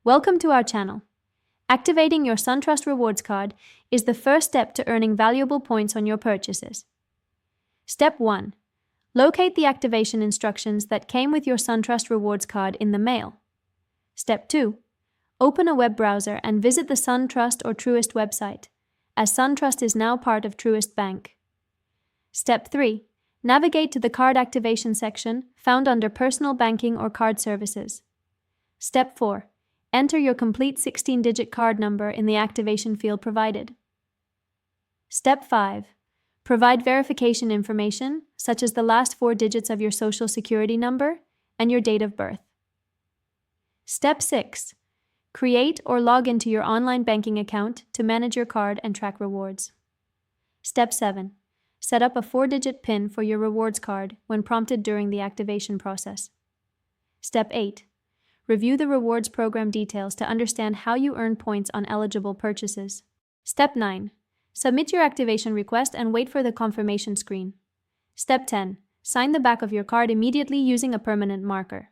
Welcome to our channel. Activating your SunTrust Rewards card is the first step to earning valuable points on your purchases. Step 1. Locate the activation instructions that came with your SunTrust Rewards card in the mail. Step 2. Open a web browser and visit the SunTrust or Truist website, as SunTrust is now part of Truist Bank. Step 3. Navigate to the card activation section found under Personal Banking or Card Services. Step 4. Enter your complete 16-digit card number in the activation field provided. Step 5. Provide verification information, such as the last 4 digits of your Social Security number and your date of birth. Step 6. Create or log into your online banking account to manage your card and track rewards. Step 7. Set up a 4-digit PIN for your rewards card when prompted during the activation process. Step 8. Review the rewards program details to understand how you earn points on eligible purchases. Step 9. Submit your activation request and wait for the confirmation screen. Step 10. Sign the back of your card immediately using a permanent marker.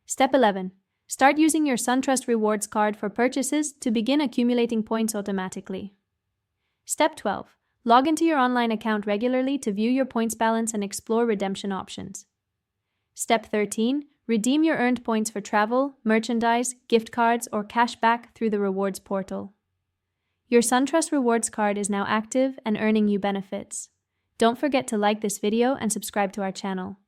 Step 11. Start using your SunTrust Rewards card for purchases to begin accumulating points automatically. Step 12. Log into your online account regularly to view your points balance and explore redemption options. Step 13. Redeem your earned points for travel, merchandise, gift cards, or cash back through the rewards portal. Your SunTrust Rewards card is now active and earning you benefits. Don't forget to like this video and subscribe to our channel.